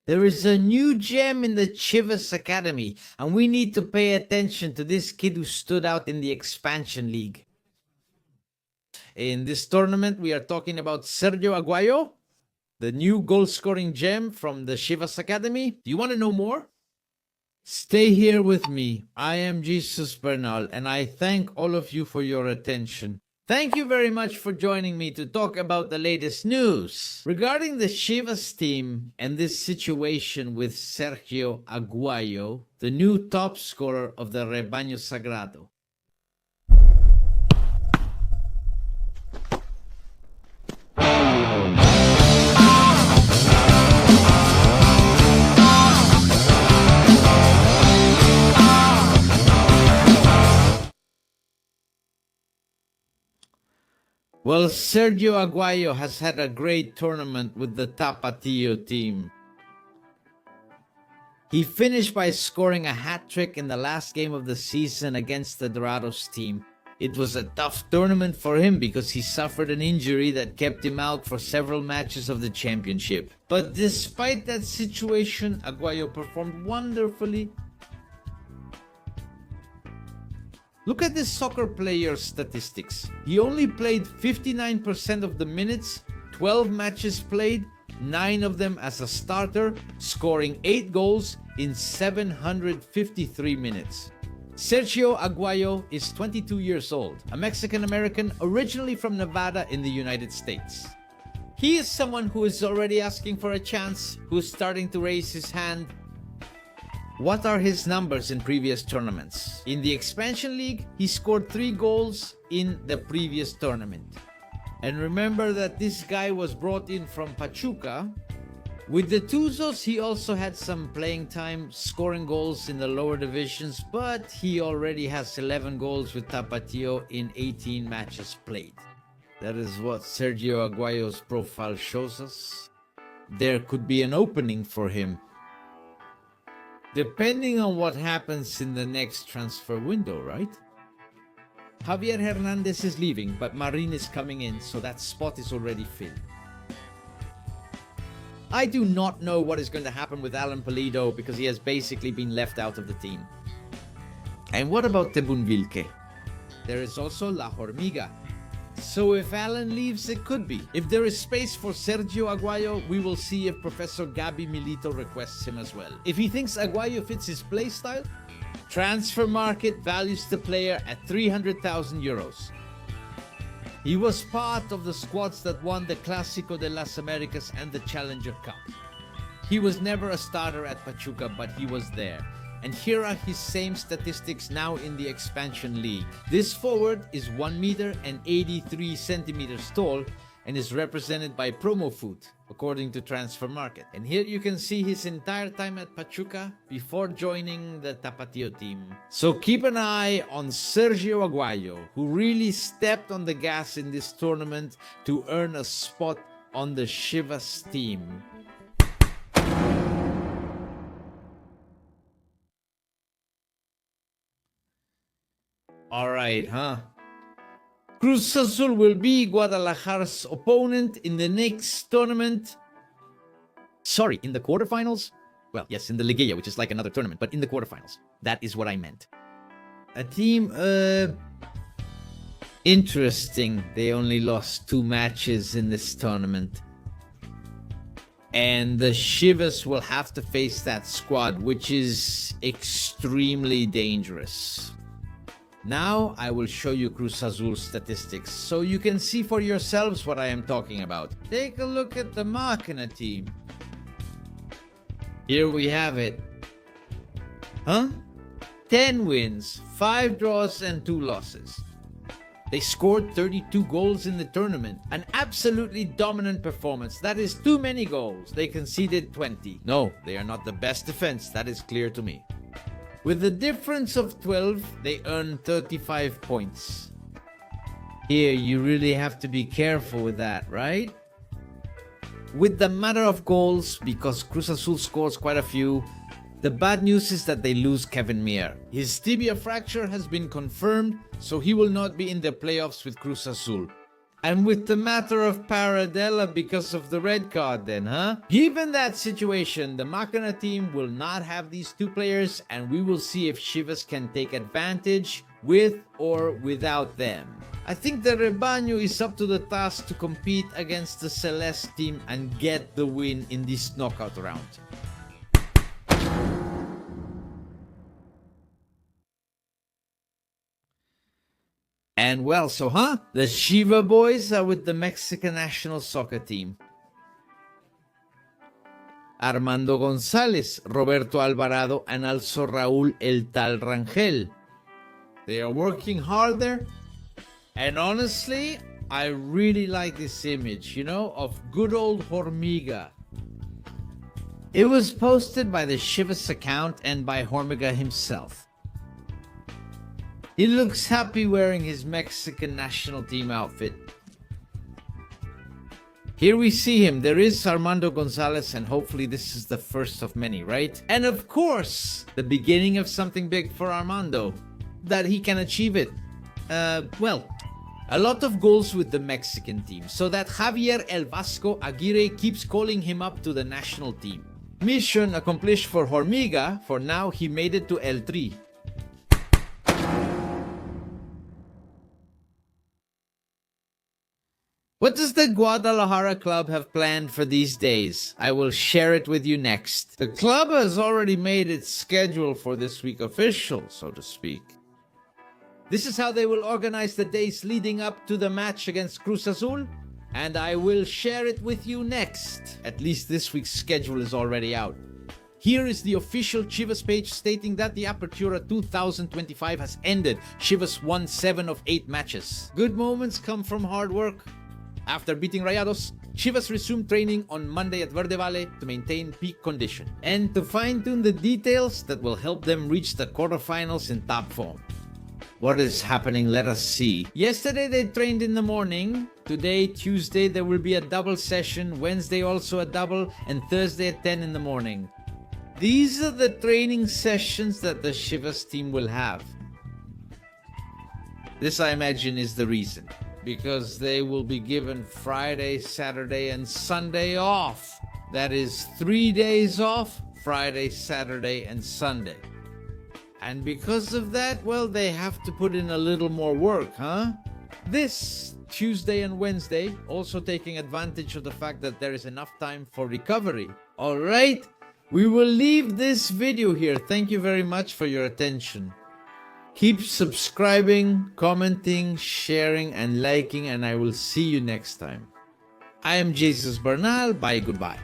There is a new gem in the Chivas Academy, and we need to pay attention to this kid who stood out in the expansion league. In this tournament, we are talking about Sergio Aguayo, the new goal-scoring gem from the Chivas Academy. Do you want to know more? Stay here with me. I am Jesus Bernal, and I thank all of you for your attention. Thank you very much for joining me to talk about the latest news. Regarding the Chivas team and this situation with Sergio Aguayo, the new top scorer of the Rebaño Sagrado. Well, Sergio Aguayo has had a great tournament with the Tapatio team. He finished by scoring a hat-trick in the last game of the season against the Dorados team. It was a tough tournament for him because he suffered an injury that kept him out for several matches of the championship. But despite that situation, Aguayo performed wonderfully. Look at this soccer player's statistics. He only played 59% of the minutes, 12 matches played, 9 of them as a starter, scoring 8 goals in 753 minutes. Sergio Aguayo is 22 years old, a Mexican-American originally from Nevada in the United States. He is someone who is already asking for a chance, who is starting to raise his hand. What are his numbers in previous tournaments? In the Expansion League, he scored 3 goals in the previous tournament. And remember that this guy was brought in from Pachuca. With the Tuzos, he also had some playing time, scoring goals in the lower divisions, but he already has 11 goals with Tapatio in 18 matches played. That is what Sergio Aguayo's profile shows us. There could be an opening for him. Depending on what happens in the next transfer window, right? Javier Hernandez is leaving, but Marin is coming in, so that spot is already filled. I do not know what is going to happen with Alan Pulido because he has basically been left out of the team. And what about Tebunvilke? There is also La Hormiga. So if Alan leaves, it could be. If there is space for Sergio Aguayo, we will see if Professor Gabi Milito requests him as well. If he thinks Aguayo fits his playstyle, Transfer Market values the player at 300,000 euros. He was part of the squads that won the Clásico de las Americas and the Challenger Cup. He was never a starter at Pachuca, but he was there. And here are his same statistics now in the Expansion League. This forward is 1 meter and 83 centimeters tall and is represented by Promo Foot, according to Transfer Market. And here you can see his entire time at Pachuca before joining the Tapatio team. So keep an eye on Sergio Aguayo, who really stepped on the gas in this tournament to earn a spot on the Chivas team. Alright, huh? Cruz Azul will be Guadalajara's opponent in the next tournament. Sorry, in the quarterfinals? Well, yes, in the Liguilla, which is like another tournament, but in the quarterfinals. That is what I meant. A team, interesting. They only lost 2 matches in this tournament. And the Chivas will have to face that squad, which is extremely dangerous. Now I will show you Cruz Azul's statistics so you can see for yourselves what I am talking about. Take a look at the Machina team. Here we have it. Huh? 10 wins, 5 draws and 2 losses. They scored 32 goals in the tournament. An absolutely dominant performance. That is too many goals. They conceded 20. No, they are not the best defense. That is clear to me. With a difference of 12, they earn 35 points. Here, you really have to be careful with that, right? With the matter of goals, because Cruz Azul scores quite a few, the bad news is that they lose Kevin Mier. His tibia fracture has been confirmed, so he will not be in the playoffs with Cruz Azul. And with the matter of Paradella because of the red card then, huh? Given that situation, the Macana team will not have these two players, and we will see if Chivas can take advantage with or without them. I think the Rebaño is up to the task to compete against the Celeste team and get the win in this knockout round. And well, the Chiva boys are with the Mexican national soccer team. Armando González, Roberto Alvarado, and also Raúl El Tal Rangel. They are working hard there. And honestly, I really like this image, of good old Hormiga. It was posted by the Chivas account and by Hormiga himself. He looks happy wearing his Mexican national team outfit. Here we see him. There is Armando González, and hopefully this is the first of many, right? And of course, the beginning of something big for Armando, that he can achieve it. A lot of goals with the Mexican team, so that Javier El Vasco Aguirre keeps calling him up to the national team. Mission accomplished for Hormiga. For now, he made it to El Tri. What does the Guadalajara club have planned for these days? I will share it with you next. The club has already made its schedule for this week official, so to speak. This is how they will organize the days leading up to the match against Cruz Azul, and I will share it with you next. At least this week's schedule is already out. Here is the official Chivas page stating that the Apertura 2025 has ended. Chivas won 7 of 8 matches. Good moments come from hard work. After beating Rayados, Chivas resumed training on Monday at Verde Valle to maintain peak condition and to fine-tune the details that will help them reach the quarterfinals in top form. What is happening? Let us see. Yesterday they trained in the morning. Today, Tuesday, there will be a double session. Wednesday also a double, and Thursday at 10 in the morning. These are the training sessions that the Chivas team will have. This, I imagine, is the reason. Because they will be given Friday, Saturday, and Sunday off. That is 3 days off, Friday, Saturday, and Sunday. And because of that, they have to put in a little more work, huh? This Tuesday and Wednesday, also taking advantage of the fact that there is enough time for recovery. All right, we will leave this video here. Thank you very much for your attention. Keep subscribing, commenting, sharing, and liking, and I will see you next time. I am Jesus Bernal. Bye, goodbye.